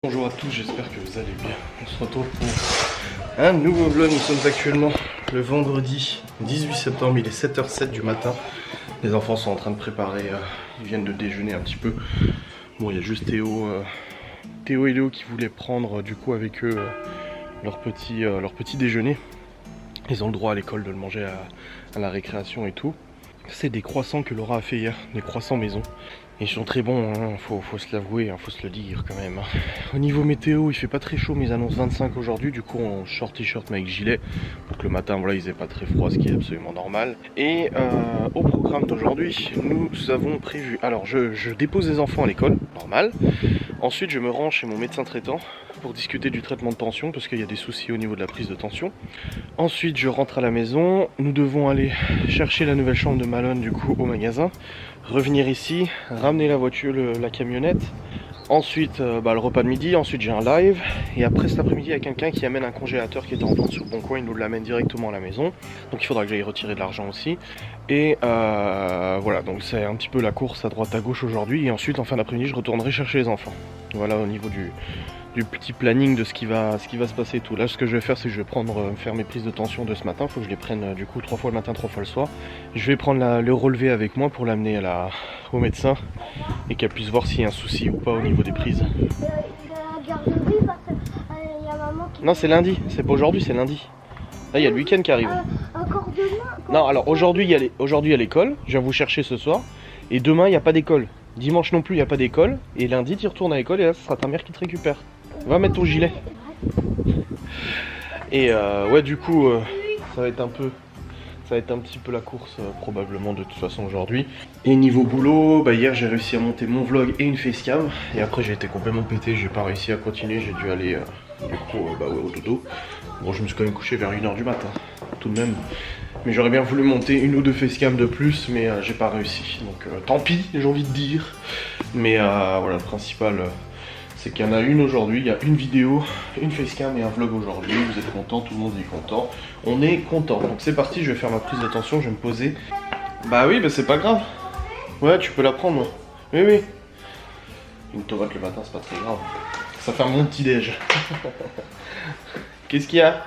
Bonjour à tous, j'espère que vous allez bien. On se retrouve pour un nouveau vlog. Nous sommes actuellement le vendredi 18 septembre, il est 7h07 du matin. Les enfants sont en train de préparer, ils viennent de déjeuner un petit peu. Bon, il y a juste Théo et Léo qui voulaient prendre du coup avec eux leur petit déjeuner. Ils ont le droit à l'école de le manger à la récréation et tout. C'est des croissants que Laura a fait hier, des croissants maison. Ils sont très bons, hein. Faut se l'avouer, hein, faut se le dire quand même. Au niveau météo, il fait pas très chaud, mais ils annoncent 25 aujourd'hui. Du coup, en short t-shirt mais avec gilet, pour que le matin, voilà, il faisait pas très froid, ce qui est absolument normal. Et au programme d'aujourd'hui, nous avons prévu. Alors, je dépose les enfants à l'école, normal. Ensuite, je me rends chez mon médecin traitant pour discuter du traitement de tension, parce qu'il y a des soucis au niveau de la prise de tension. Ensuite, je rentre à la maison. Nous devons aller chercher la nouvelle chambre de Malone, du coup, au magasin. Revenir ici, ramener la voiture, la camionnette. Ensuite, le repas de midi. Ensuite, j'ai un live. Et après, cet après-midi, il y a quelqu'un qui amène un congélateur qui est en vente sur le bon coin. Il nous l'amène directement à la maison. Donc, il faudra que j'aille retirer de l'argent aussi. Et voilà, donc c'est un petit peu la course à droite à gauche aujourd'hui. Et ensuite, en fin d'après-midi, je retournerai chercher les enfants. Voilà, au niveau du petit planning de ce qui va se passer et tout. Là, ce que je vais faire, c'est que je vais faire mes prises de tension de ce matin. Il faut que je les prenne du coup 3 fois le matin, 3 fois le soir. Je vais prendre le relevé avec moi pour l'amener au médecin et qu'elle puisse voir s'il y a un souci ou pas au niveau des prises. Non, c'est lundi, c'est pas aujourd'hui, c'est lundi. Là, il y a le week-end qui arrive. Encore demain? Non, alors aujourd'hui, il y a l'école. Je viens vous chercher ce soir. Et demain, il n'y a pas d'école. Dimanche non plus, il n'y a pas d'école. Et lundi, tu retournes à l'école et là, ce sera ta mère qui te récupère. Va mettre ton gilet. Et ouais, du coup, ça va être un petit peu la course probablement de toute façon aujourd'hui. Et niveau boulot, hier j'ai réussi à monter mon vlog et une facecam. Et après j'ai été complètement pété, j'ai pas réussi à continuer, j'ai dû aller du coup au dodo. Bon, je me suis quand même couché vers 1h du matin, tout de même. Mais j'aurais bien voulu monter une ou deux facecam de plus, mais j'ai pas réussi. Donc tant pis, j'ai envie de dire. Mais voilà, le principal, c'est qu'il y en a une aujourd'hui. Il y a une vidéo, une facecam et un vlog aujourd'hui. Vous êtes contents, tout le monde est content. On est content. Donc c'est parti, je vais faire ma prise d'attention, je vais me poser. Bah oui, c'est pas grave. Ouais, tu peux la prendre. Oui, oui. Une tomate le matin, c'est pas très grave. Ça fait mon petit déj. Qu'est-ce qu'il y a?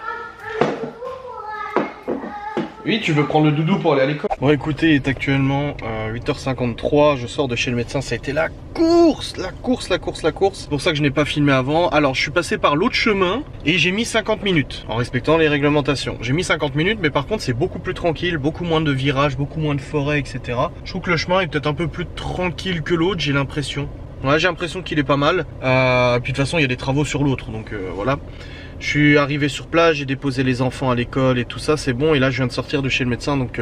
Oui, tu veux prendre le doudou pour aller à l'école? Bon, écoutez, il est actuellement 8h53, je sors de chez le médecin, ça a été la course. C'est pour ça que je n'ai pas filmé avant. Alors, je suis passé par l'autre chemin et j'ai mis 50 minutes, en respectant les réglementations. J'ai mis 50 minutes, mais par contre, c'est beaucoup plus tranquille, beaucoup moins de virages, beaucoup moins de forêt, etc. Je trouve que le chemin est peut-être un peu plus tranquille que l'autre, j'ai l'impression. Ouais, j'ai l'impression qu'il est pas mal. Puis de toute façon, il y a des travaux sur l'autre, donc voilà. Je suis arrivé sur place, j'ai déposé les enfants à l'école et tout ça, c'est bon. Et là, je viens de sortir de chez le médecin, donc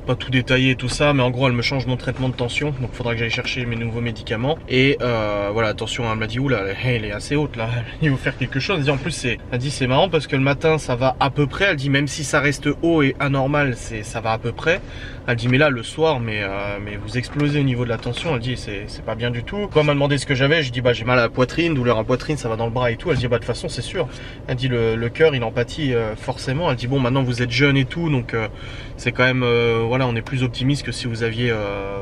pas tout détaillé et tout ça, mais en gros, elle me change mon traitement de tension, donc il faudra que j'aille chercher mes nouveaux médicaments. Et voilà, attention, elle m'a dit, oula, elle est assez haute là, il faut faire quelque chose. Elle dit, en plus, elle dit, c'est marrant parce que le matin, ça va à peu près. Elle dit, même si ça reste haut et anormal, ça va à peu près. Elle dit, mais là, le soir, mais vous explosez au niveau de la tension. Elle dit, c'est pas bien du tout. Quand elle m'a demandé ce que j'avais, je dis, j'ai mal à la poitrine, douleur en poitrine, ça va dans le bras et tout. Elle dit, de toute façon, c'est sûr. Elle dit, le cœur, il en pâtit forcément. Elle dit, bon, maintenant, vous êtes jeune et tout, donc c'est quand même, voilà, on est plus optimiste que si vous aviez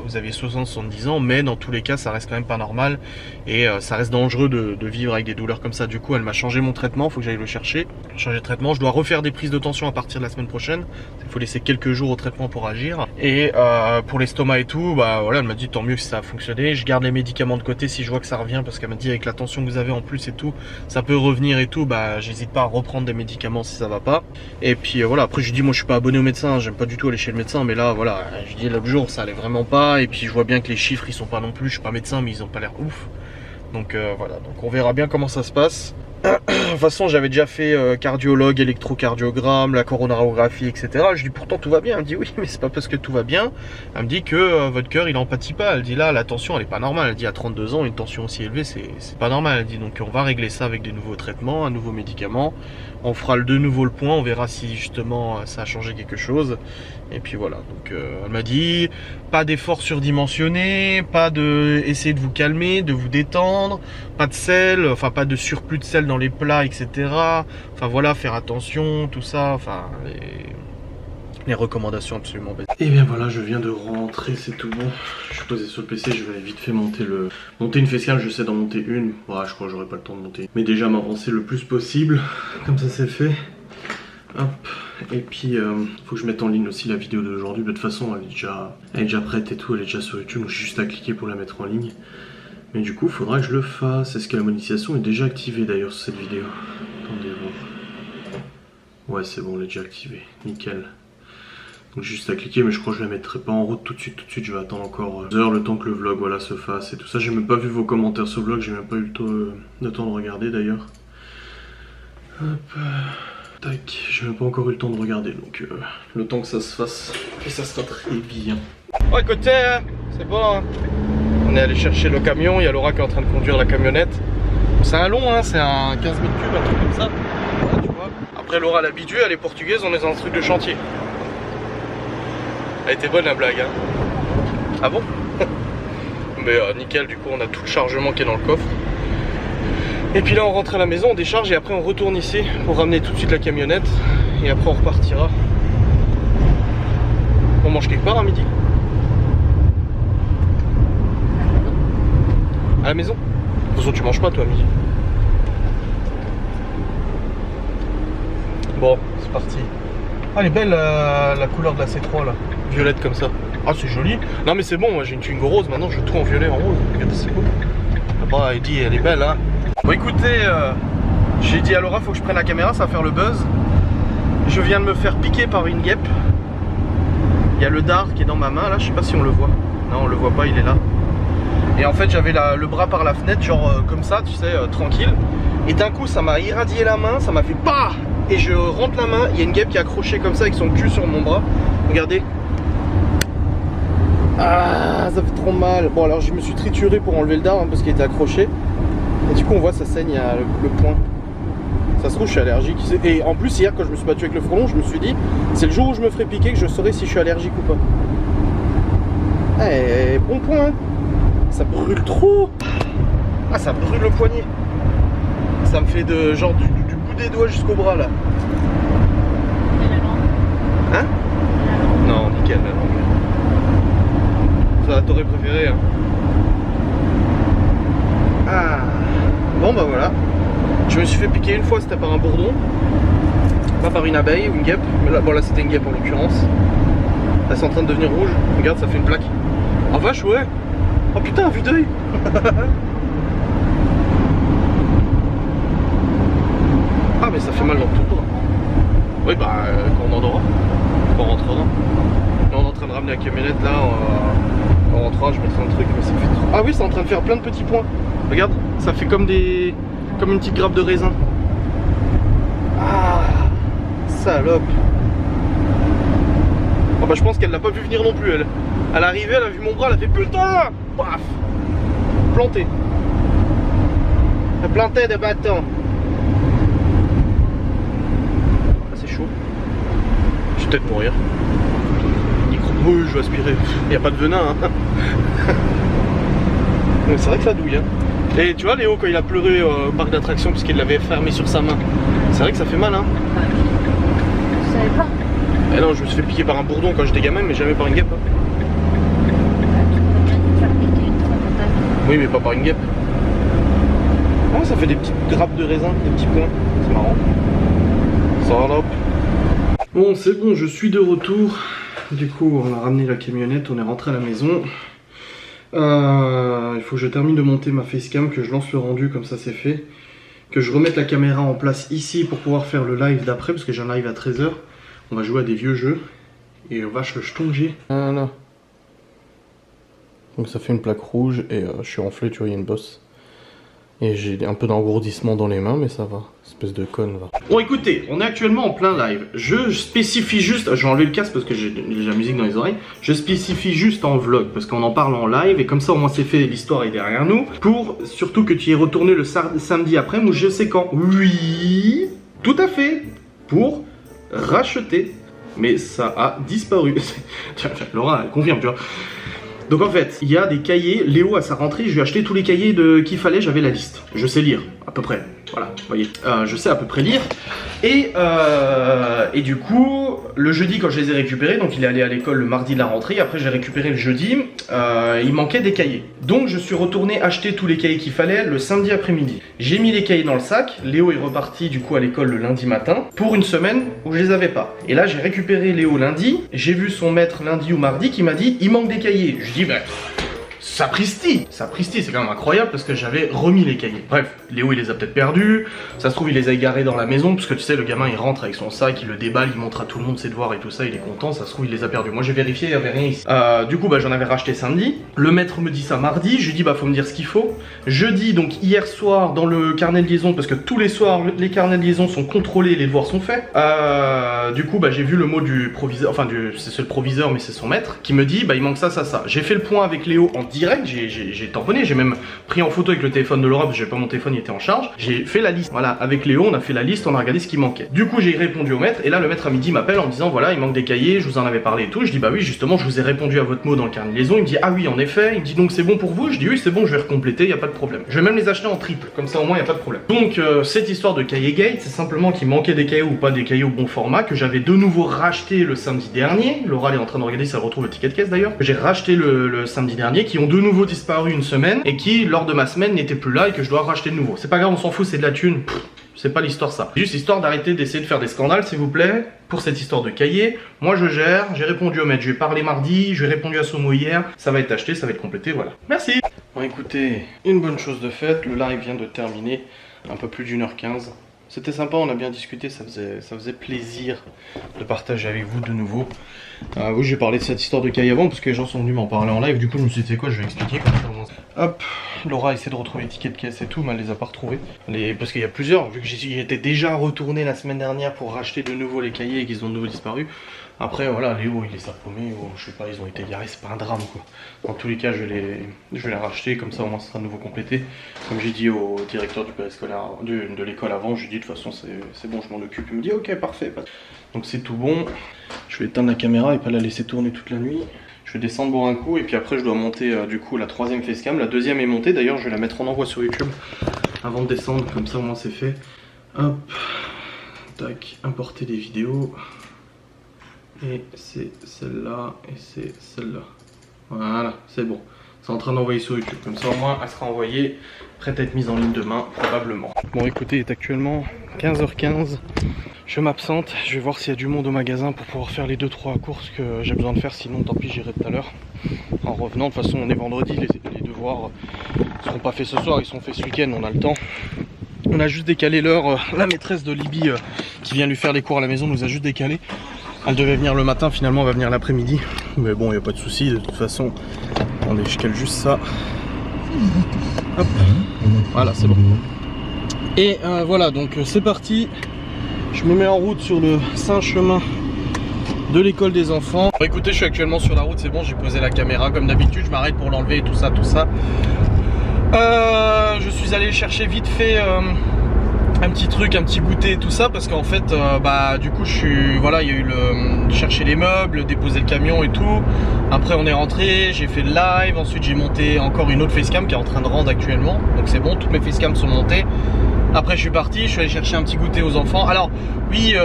60-70 ans, mais dans tous les cas, ça reste quand même pas normal et ça reste dangereux de vivre avec des douleurs comme ça. Du coup, elle m'a changé mon traitement, faut que j'aille le chercher, changer de traitement. Je dois refaire des prises de tension à partir de la semaine prochaine. Il faut laisser quelques jours au traitement pour agir. Et pour l'estomac et tout, voilà, elle m'a dit tant mieux si ça a fonctionné. Je garde les médicaments de côté si je vois que ça revient, parce qu'elle m'a dit avec la tension que vous avez en plus et tout, ça peut revenir et tout. J'hésite pas à reprendre des médicaments si ça va pas. Et puis voilà, après je dis, moi je suis pas abonné au médecin, j'aime pas du tout aller chez le médecin, mais là voilà, je dis l'autre jour ça allait vraiment pas. Et puis je vois bien que les chiffres ils sont pas non plus, je suis pas médecin, mais ils ont pas l'air ouf. Donc voilà, donc on verra bien comment ça se passe. De toute façon, j'avais déjà fait cardiologue, électrocardiogramme, la coronarographie, etc. Je dis pourtant tout va bien. Elle me dit oui, mais c'est pas parce que tout va bien. Elle me dit que votre cœur il en pâtit pas. Elle dit là, la tension elle est pas normale. Elle dit à 32 ans, une tension aussi élevée, c'est pas normal. Elle dit donc on va régler ça avec des nouveaux traitements, un nouveau médicament. On fera de nouveau le point, on verra si justement ça a changé quelque chose. Et puis voilà, donc elle m'a dit pas d'efforts surdimensionnés, pas de essayer de vous calmer, de vous détendre, pas de sel, enfin pas de surplus de sel dans les plats, etc. Enfin voilà, faire attention, tout ça, enfin les recommandations absolument bêtes. Et bien voilà, je viens de rentrer, c'est tout bon. Je suis posé sur le PC, je vais vite fait monter une facecam, je sais d'en monter une. Ouais, je crois que j'aurai pas le temps de monter. Mais déjà m'avancer le plus possible, comme ça c'est fait. Hop, et puis faut que je mette en ligne aussi la vidéo d'aujourd'hui. De toute façon elle est déjà prête et tout, elle est déjà sur YouTube, donc j'ai juste à cliquer pour la mettre en ligne. Mais du coup faudra que je le fasse. Est-ce que la monétisation est déjà activée d'ailleurs sur cette vidéo? Attendez voir. Ouais c'est bon, elle est déjà activée, nickel. Donc juste à cliquer, mais je crois que je la mettrai pas en route tout de suite, je vais attendre encore 2 heures le temps que le vlog voilà, se fasse et tout ça. J'ai même pas vu vos commentaires sur le vlog, j'ai même pas eu le temps de regarder d'ailleurs. Hop. Tac, j'ai même pas encore eu le temps de regarder, donc le temps que ça se fasse, et ça sera très bien. Bon écoutez, c'est bon, hein. On est allé chercher le camion, il y a Laura qui est en train de conduire la camionnette. C'est un long, hein, c'est un 15 mètres cubes, un truc comme ça. Voilà, tu vois. Après Laura l'habitude, elle est portugaise, on est dans un truc de chantier. Elle était bonne la blague, hein. Ah bon? Mais nickel, du coup on a tout le chargement qui est dans le coffre. Et puis là on rentre à la maison, on décharge et après on retourne ici pour ramener tout de suite la camionnette. Et après on repartira. On mange quelque part à midi? À la maison? De toute façon tu manges pas toi à midi. Bon, c'est parti. Ah elle est belle la couleur de la C3 là. Violette comme ça. Ah c'est joli. Non mais c'est bon, moi j'ai une Twingo rose, maintenant je veux tout en violet en rose. Regardez c'est beau. Là-bas elle dit elle est belle hein. Bon écoutez, j'ai dit à Laura faut que je prenne la caméra, ça va faire le buzz. Je viens de me faire piquer par une guêpe. Il y a le dard qui est dans ma main là, je sais pas si on le voit. Non on le voit pas, il est là. Et en fait j'avais le bras par la fenêtre, genre comme ça, tu sais, tranquille. Et d'un coup ça m'a irradié la main, ça m'a fait PAH. Et je rentre la main, il y a une guêpe qui est accrochée comme ça avec son cul sur mon bras. Regardez. Ah ça fait trop mal. Bon alors je me suis trituré pour enlever le dard hein, parce qu'il était accroché. Et du coup on voit ça saigne le point. Ça se trouve je suis allergique. Et en plus hier quand je me suis battu avec le frelon, je me suis dit c'est le jour où je me ferai piquer que je saurai si je suis allergique ou pas. Eh bon point hein. Ça brûle trop. Ah ça brûle le poignet. Ça me fait genre du bout des doigts jusqu'au bras là. Hein? Non nickel la langue. Ça t'aurais préféré hein. Ah. Bon bah voilà. Je me suis fait piquer une fois, c'était par un bourdon. Pas par une abeille ou une guêpe. Mais là, bon là c'était une guêpe en l'occurrence. Là c'est en train de devenir rouge. Regarde ça fait une plaque. Ah vache ouais. Oh putain vue d'œil. Ah mais ça fait mal dans tout le bras. Oui bah quand on endora. Quand on rentrera. Là on est en train de ramener la camionnette là. Quand on rentrera je mettrai un truc mais ça fait trop. Ah oui c'est en train de faire plein de petits points. Regarde, ça fait comme une petite grappe de raisin. Ah, salope. Oh bah je pense qu'elle l'a pas vu venir non plus elle. Elle est arrivée, elle a vu mon bras, elle a fait putain. Paf. Planté. Elle plantait des bâtons. Ah c'est chaud. Je vais peut-être mourir. Oui je vais aspirer. Il n'y a pas de venin hein. C'est vrai que ça douille hein. Et tu vois Léo quand il a pleuré au parc d'attractions parce qu'il l'avait fermé sur sa main. C'est vrai que ça fait mal hein. Je savais pas. Eh non je me suis fait piquer par un bourdon quand j'étais gamin mais jamais par une guêpe hein. Oui mais pas par une guêpe. Ah ça fait des petites grappes de raisin, des petits points. C'est marrant. Salope. Bon c'est bon je suis de retour. Du coup on a ramené la camionnette, on est rentré à la maison. Il faut que je termine de monter ma facecam, que je lance le rendu comme ça c'est fait. Que je remette la caméra en place ici pour pouvoir faire le live d'après parce que j'ai un live à 13 h. On va jouer à des vieux jeux. Et vache le jeton que j'ai. Voilà. Donc ça fait une plaque rouge et je suis enflé, tu vois, il y a une bosse. Et j'ai un peu d'engourdissement dans les mains, mais ça va. Espèce de conne, va. Bon, écoutez, on est actuellement en plein live. Je spécifie juste... Je vais enlever le casque parce que j'ai la musique dans les oreilles. Je spécifie juste en vlog parce qu'on en parle en live. Et comme ça, au moins, c'est fait. L'histoire est derrière nous. Pour surtout que tu y es retourné le samedi après, ou je sais quand. Oui, tout à fait. Pour racheter. Mais ça a disparu. Laura, elle confirme, tu vois. Donc en fait, il y a des cahiers, Léo à sa rentrée, je lui ai acheté tous les cahiers qu'il fallait, j'avais la liste. Je sais lire. à peu près, voilà, vous voyez, je sais à peu près lire. Et du coup, le jeudi quand je les ai récupérés, donc il est allé à l'école le mardi de la rentrée, après j'ai récupéré le jeudi, il manquait des cahiers. Donc je suis retourné acheter tous les cahiers qu'il fallait le samedi après-midi. J'ai mis les cahiers dans le sac, Léo est reparti du coup à l'école le lundi matin, pour une semaine où je les avais pas. Et là j'ai récupéré Léo lundi, j'ai vu son maître lundi ou mardi qui m'a dit il manque des cahiers. Je dis bah... Sapristi, c'est quand même incroyable parce que j'avais remis les cahiers. Bref, Léo il les a peut-être perdus, ça se trouve il les a égarés dans la maison parce que tu sais le gamin il rentre avec son sac, il le déballe, il montre à tout le monde ses devoirs et tout ça, il est content, ça se trouve il les a perdus. Moi j'ai vérifié, il n'y avait rien ici. Du coup bah j'en avais racheté samedi, le maître me dit ça mardi, je lui dis bah faut me dire ce qu'il faut. Jeudi donc hier soir dans le carnet de liaison, parce que tous les soirs les carnets de liaison sont contrôlés, les devoirs sont faits. Du coup bah j'ai vu le mot du proviseur, enfin c'est le proviseur mais c'est son maître, qui me dit bah il manque ça. J'ai fait le point avec Léo en direct, j'ai tamponné, j'ai même pris en photo avec le téléphone de Laura parce que j'avais pas mon téléphone, il était en charge. J'ai fait la liste, voilà, avec Léo on a fait la liste, on a regardé ce qui manquait. Du coup j'ai répondu au maître et là le maître à midi m'appelle en me disant voilà il manque des cahiers, je vous en avais parlé et tout. Je dis bah oui justement je vous ai répondu à votre mot dans le carnet de liaison. Il me dit ah oui en effet, il me dit donc c'est bon pour vous. Je dis oui c'est bon, je vais recompléter, y a pas de problème. Je vais même les acheter en triple, comme ça au moins y a pas de problème. Donc cette histoire de cahier gate, c'est simplement qu'il manquait des cahiers ou pas des cahiers au bon format, que j'avais de nouveau racheté le samedi dernier. Laura elle est en train de regarder si elle retrouve le ticket de caisse d'ailleurs, que j'ai racheté le samedi dernier, qui ont de nouveau disparu une semaine et qui lors de ma semaine n'étaient plus là et que je dois racheter de nouveau. C'est pas grave, on s'en fout, c'est de la thune. C'est pas l'histoire ça. Juste histoire d'arrêter d'essayer de faire des scandales s'il vous plaît. Pour cette histoire de cahier, moi je gère, j'ai répondu au maître, je vais parler mardi, je vais répondu à son mot hier, ça va être acheté, ça va être complété, voilà. Merci. Bon écoutez, une bonne chose de faite, le live vient de terminer, un peu plus d'1h15. C'était sympa, on a bien discuté, ça faisait plaisir de partager avec vous de nouveau. Oui, j'ai parlé de cette histoire de cahier avant parce que les gens sont venus m'en parler en live. Du coup, je me suis dit, c'est quoi, je vais expliquer comme ça. Hop, Laura essaie de retrouver les tickets de caisse et tout, mais elle les a pas retrouvés. Parce qu'il y a plusieurs, vu que j'étais déjà retourné la semaine dernière pour racheter de nouveau les cahiers et qu'ils ont de nouveau disparu. Après, voilà, Léo, il les a paumés, ou je sais pas, ils ont été garés, c'est pas un drame quoi. Dans tous les cas, je vais les racheter, comme ça au moins ça sera de nouveau complété. Comme j'ai dit au directeur du périscolaire, de l'école avant, je lui ai dit de toute façon c'est bon, je m'en occupe. Il me dit ok, parfait. Donc c'est tout bon. Je vais éteindre la caméra et pas la laisser tourner toute la nuit. Je vais descendre boire un coup et puis après je dois monter du coup la troisième facecam. La deuxième est montée, d'ailleurs je vais la mettre en envoi sur YouTube avant de descendre, comme ça au moins c'est fait. Hop, tac, importer les vidéos. Et c'est celle-là et c'est celle-là. Voilà, c'est bon. C'est en train d'envoyer sur YouTube, comme ça au moins elle sera envoyée, prête à être mise en ligne demain probablement. Bon écoutez, il est actuellement 15h15. Je m'absente, je vais voir s'il y a du monde au magasin pour pouvoir faire les 2-3 courses que j'ai besoin de faire, sinon tant pis j'irai tout à l'heure. En revenant, de toute façon on est vendredi, les devoirs ne seront pas faits ce soir, ils sont faits ce week-end, on a le temps. On a juste décalé l'heure, la maîtresse de Libye qui vient lui faire les cours à la maison nous a juste décalé. Elle devait venir le matin, finalement elle va venir l'après-midi. Mais bon, il n'y a pas de souci, de toute façon. Attendez, je cale juste ça. Hop, voilà, c'est bon. Et voilà, donc c'est parti. Je me mets en route sur le Saint-Chemin de l'école des enfants. Bon, écoutez, je suis actuellement sur la route, c'est bon, j'ai posé la caméra comme d'habitude, je m'arrête pour l'enlever et tout ça, je suis allé chercher vite fait un petit truc, un petit goûter, tout ça, parce qu'en fait, du coup, voilà, il y a eu chercher les meubles, déposer le camion et tout. Après, on est rentré, j'ai fait le live, ensuite j'ai monté encore une autre facecam qui est en train de rendre actuellement, donc c'est bon, toutes mes facecams sont montées. Après je suis parti, je suis allé chercher un petit goûter aux enfants. Alors oui,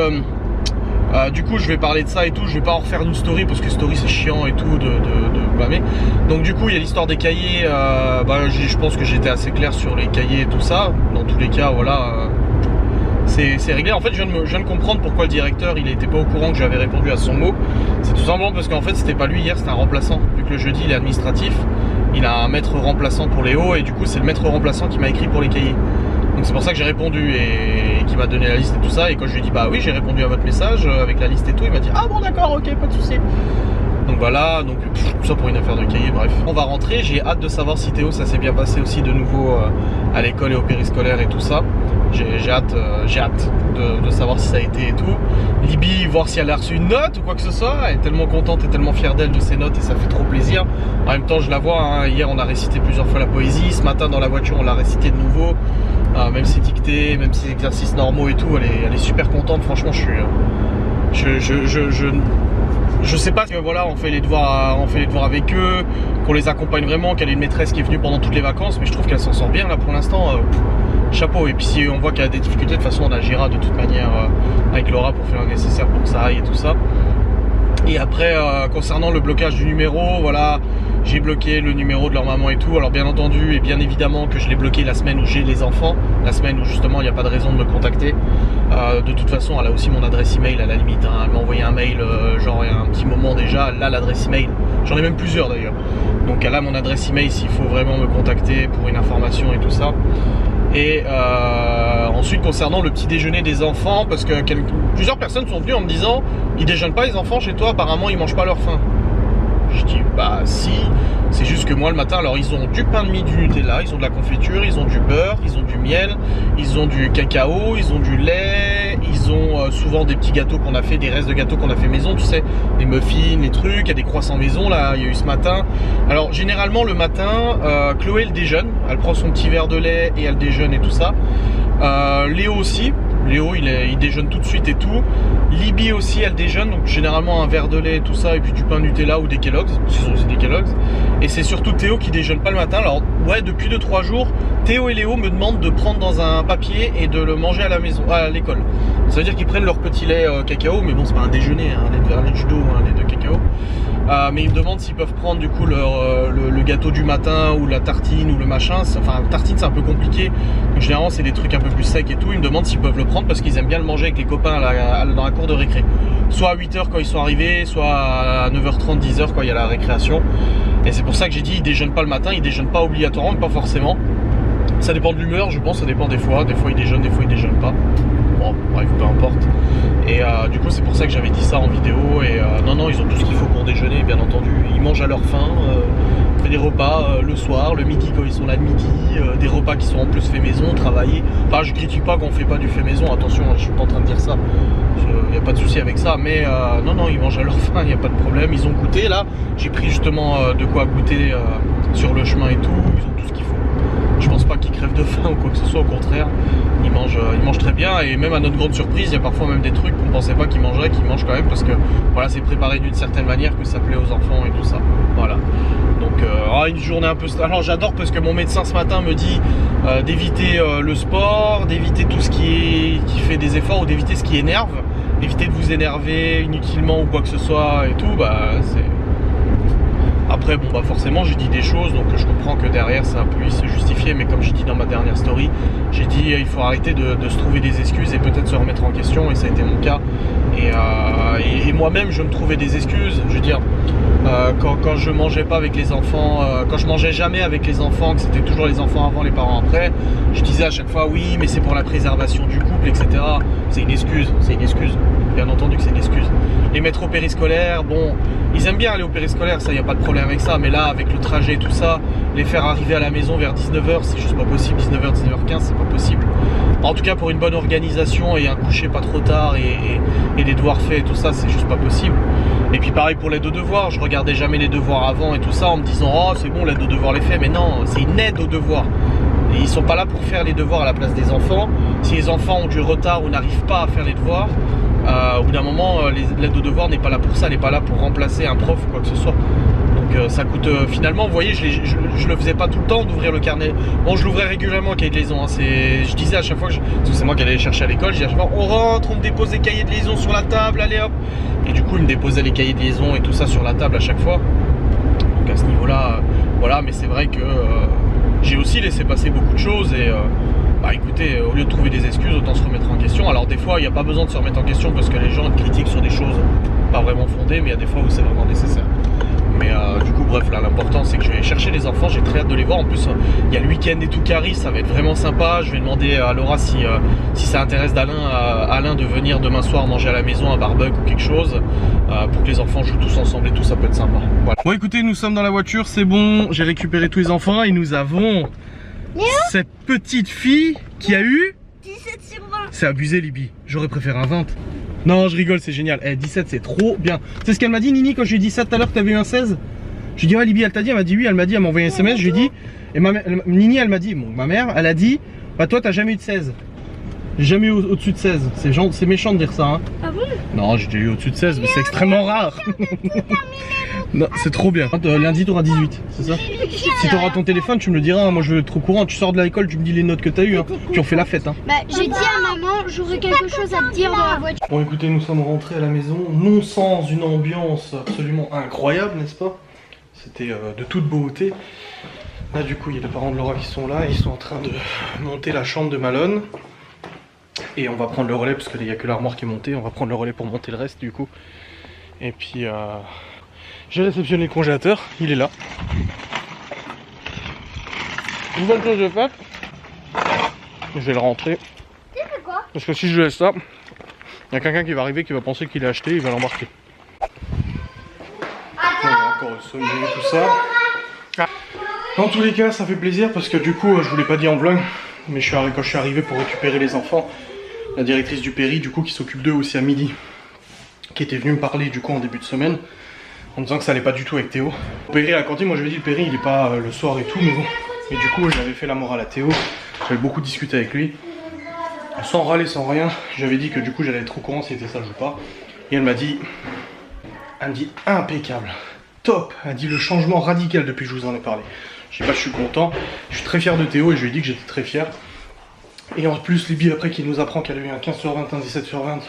du coup je vais parler de ça et tout, je vais pas en refaire une story parce que story c'est chiant et tout de blâmer. Donc du coup il y a l'histoire des cahiers, je pense que j'étais assez clair sur les cahiers et tout ça. Dans tous les cas voilà, c'est réglé. En fait je viens de comprendre pourquoi le directeur il était pas au courant que j'avais répondu à son mot. C'est tout simplement parce qu'en fait c'était pas lui hier, c'était un remplaçant. Vu que le jeudi il est administratif, il a un maître remplaçant pour Léo et du coup c'est le maître remplaçant qui m'a écrit pour les cahiers. Donc c'est pour ça que j'ai répondu et qui m'a donné la liste et tout ça. Et quand je lui ai dit bah oui j'ai répondu à votre message avec la liste et tout, il m'a dit ah bon d'accord, ok, pas de souci. Donc voilà, donc tout ça pour une affaire de cahier, bref. On va rentrer, j'ai hâte de savoir si Théo ça s'est bien passé aussi de nouveau à l'école et au périscolaire et tout ça. J'ai hâte de savoir si ça a été et tout. Libye, voir si elle a reçu une note ou quoi que ce soit. Elle est tellement contente et tellement fière d'elle de ses notes et ça fait trop plaisir. En même temps je la vois, hein, hier on a récité plusieurs fois la poésie, ce matin dans la voiture on l'a récité de nouveau. Même si dictée, même si exercices normaux et tout, elle est super contente, franchement je sais pas, voilà, on fait les devoirs avec eux, qu'on les accompagne vraiment, qu'elle est une maîtresse qui est venue pendant toutes les vacances, mais je trouve qu'elle s'en sort bien là pour l'instant. chapeau. Et puis si on voit qu'il y a des difficultés, de toute façon on agira de toute manière avec Laura pour faire le nécessaire pour que ça aille et tout ça. Et après, concernant le blocage du numéro, voilà, j'ai bloqué le numéro de leur maman et tout. Alors bien entendu et bien évidemment que je l'ai bloqué la semaine où j'ai les enfants, la semaine où justement il n'y a pas de raison de me contacter. De toute façon, elle a aussi mon adresse email à la limite, hein. Elle m'a envoyé un mail genre il y a un petit moment déjà, là l'adresse email, j'en ai même plusieurs d'ailleurs. Donc elle a mon adresse email s'il faut vraiment me contacter pour une information et tout ça. Et ensuite concernant le petit déjeuner des enfants, parce que plusieurs personnes sont venues en me disant ils déjeunent pas les enfants chez toi, apparemment ils mangent pas leur faim. Je dis bah si, c'est juste que moi le matin, alors ils ont du pain de mie, du Nutella, ils ont de la confiture, ils ont du beurre, ils ont du miel, ils ont du cacao, ils ont du lait, ils ont souvent des petits gâteaux qu'on a fait, des restes de gâteaux qu'on a fait maison, tu sais, des muffins, les trucs, il y a des croissants maison là, il y a eu ce matin. Alors généralement le matin, Chloé elle déjeune, elle prend son petit verre de lait et elle déjeune et tout ça. Léo aussi. Léo il déjeune tout de suite et tout. Libby aussi elle déjeune, donc généralement un verre de lait et tout ça, et puis du pain Nutella ou des Kellogg's, ils ont aussi des Kellogg's. Et c'est surtout Théo qui déjeune pas le matin. Alors ouais, depuis 2-3 jours, Théo et Léo me demandent de prendre dans un papier et de le manger à la maison, à l'école. Ça veut dire qu'ils prennent leur petit lait cacao, mais bon c'est pas un déjeuner, hein, un lait de judo ou un lait de cacao. Mais ils me demandent s'ils peuvent prendre du coup le gâteau du matin ou la tartine ou le machin. Enfin tartine c'est un peu compliqué, donc généralement c'est des trucs un peu plus secs et tout. Ils me demandent s'ils peuvent le prendre parce qu'ils aiment bien le manger avec les copains dans la cour de récré. Soit à 8h quand ils sont arrivés, soit à 9h30, 10h quand il y a la récréation. Et c'est pour ça que j'ai dit ils déjeunent pas le matin, ils déjeunent pas obligatoirement, pas forcément. Ça dépend de l'humeur, je pense, ça dépend des fois. Des fois ils déjeunent, des fois ils déjeunent pas. Bon, bref, peu importe. Et du coup c'est pour ça que j'avais dit ça en vidéo. Et non, ils ont tout ce qu'il faut pour déjeuner, bien entendu. Ils mangent à leur faim. On fait des repas le soir, le midi quand ils sont là le midi, des repas qui sont en plus faits maison, travaillés. Enfin je critique pas qu'on fait pas du fait maison, attention, je suis pas en train de dire ça. Il n'y a pas de souci avec ça, mais non, ils mangent à leur faim, il n'y a pas de problème. Ils ont goûté là, j'ai pris justement de quoi goûter sur le chemin et tout, ils ont tout ce qu'il faut. Je pense pas qu'ils crèvent de faim ou quoi que ce soit, au contraire, ils mangent très bien. Et même à notre grande surprise, il y a parfois même des trucs qu'on pensait pas qu'ils mangeraient, qu'ils mangent quand même, parce que voilà, c'est préparé d'une certaine manière que ça plaît aux enfants et tout ça. Voilà. Donc une journée un peu... Alors j'adore parce que mon médecin ce matin me dit d'éviter le sport, d'éviter tout ce qui fait des efforts ou d'éviter ce qui énerve, éviter de vous énerver inutilement ou quoi que ce soit et tout. Bah c'est... Après bon bah forcément j'ai dit des choses, donc je comprends que derrière ça puisse se justifier, mais comme j'ai dit dans ma dernière story, j'ai dit il faut arrêter de se trouver des excuses et peut-être se remettre en question, et ça a été mon cas. Et moi-même je me trouvais des excuses, je veux dire quand je mangeais pas avec les enfants, quand je mangeais jamais avec les enfants, que c'était toujours les enfants avant, les parents après, je disais à chaque fois oui mais c'est pour la préservation du couple, etc. C'est une excuse, bien entendu que c'est une excuse. Les mettre au périscolaire, bon ils aiment bien aller au périscolaire, ça y a pas de problème avec ça, mais là avec le trajet et tout ça, les faire arriver à la maison vers 19h, c'est juste pas possible. 19h, 19h15, c'est pas possible. En tout cas pour une bonne organisation et un coucher pas trop tard et des devoirs faits et tout ça, c'est juste pas possible. Et puis pareil pour l'aide aux devoirs, je regardais jamais les devoirs avant et tout ça en me disant oh c'est bon, l'aide aux devoirs les fait, mais non, c'est une aide aux devoirs. Et ils sont pas là pour faire les devoirs à la place des enfants. Si les enfants ont du retard ou n'arrivent pas à faire les devoirs, au bout d'un moment l'aide aux devoirs n'est pas là pour ça, elle n'est pas là pour remplacer un prof ou quoi que ce soit. Donc ça coûte finalement, vous voyez, je le faisais pas tout le temps d'ouvrir le carnet. Bon, je l'ouvrais régulièrement, cahier de liaison, hein. Je disais à chaque fois, parce que c'est moi qui allais les chercher à l'école, je disais à chaque fois on rentre, on me dépose les cahiers de liaison sur la table, allez hop. Et du coup il me déposait les cahiers de liaison et tout ça sur la table à chaque fois. Donc à ce niveau là, voilà, mais c'est vrai que j'ai aussi laissé passer beaucoup de choses et bah écoutez, au lieu de trouver des excuses, autant se remettre en question. Alors des fois il n'y a pas besoin de se remettre en question parce que les gens critiquent sur des choses pas vraiment fondées, mais il y a des fois où c'est vraiment nécessaire. Mais du coup bref, là l'important c'est que je vais chercher les enfants, j'ai très hâte de les voir. En plus il y a le week-end et tout qui arrive, ça va être vraiment sympa. Je vais demander à Laura si ça intéresse Alain de venir demain soir manger à la maison un barbecue ou quelque chose pour que les enfants jouent tous ensemble et tout, ça peut être sympa. Voilà. Bon écoutez, nous sommes dans la voiture, c'est bon, j'ai récupéré tous les enfants et nous avons cette petite fille qui a eu 17 sur 20. C'est abusé Libby, j'aurais préféré un 20. Non je rigole, c'est génial, 17 c'est trop bien. C'est ce qu'elle m'a dit Nini quand je lui ai dit ça tout à l'heure que t'avais eu un 16. Je lui ai dit ouais Libby elle t'a dit, elle m'a dit oui, elle m'a dit, elle m'a envoyé un SMS, je lui ai dit. Et Nini elle m'a dit, bon ma mère elle a dit bah toi t'as jamais eu de 16. J'ai jamais eu au-dessus de 16, c'est méchant de dire ça hein. Ah bon? Non j'ai déjà eu au-dessus de 16 mais c'est extrêmement rare. Non, c'est trop bien. Lundi, t'auras 18, c'est ça? Si t'auras ton téléphone, tu me le diras. Hein. Moi, je veux être au courant. Tu sors de l'école, tu me dis les notes que t'as eues. Hein. Puis on fait la fête. Hein. Bah, j'ai dit à maman, j'aurais quelque chose à te dire dans la voiture. Bon, écoutez, nous sommes rentrés à la maison, non sans une ambiance absolument incroyable, n'est-ce pas? C'était de toute beauté. Là, du coup, il y a les parents de Laura qui sont là. Ils sont en train de monter la chambre de Malone. Et on va prendre le relais, parce qu'il n'y a que l'armoire qui est montée. On va prendre le relais pour monter le reste, du coup. Et puis, j'ai réceptionné le congélateur. Il est là. Une bonne chose de faite. Je vais le rentrer. Parce que si je laisse ça, il y a quelqu'un qui va arriver qui va penser qu'il l'a acheté, il va l'embarquer. Il y a encore le sommier, tout ça. Dans tous les cas, ça fait plaisir parce que du coup, je vous l'ai pas dit en vlog, mais quand je suis arrivé pour récupérer les enfants, la directrice du péri, du coup, qui s'occupe d'eux aussi à midi, qui était venue me parler du coup en début de semaine, en me disant que ça allait pas du tout avec Théo. Le péri à la cantine, moi j'avais dit le péri il est pas le soir et tout, mais bon. Et du coup, j'avais fait la morale à Théo, j'avais beaucoup discuté avec lui. Sans râler, sans rien, j'avais dit que du coup j'allais être au courant si c'était sage ou pas. Et elle me dit impeccable, top, elle dit le changement radical depuis que je vous en ai parlé. Je sais pas, je suis content, je suis très fier de Théo et je lui ai dit que j'étais très fier. Et en plus, Libby après qui nous apprend qu'elle a eu un 15 sur 20, un 17 sur 20.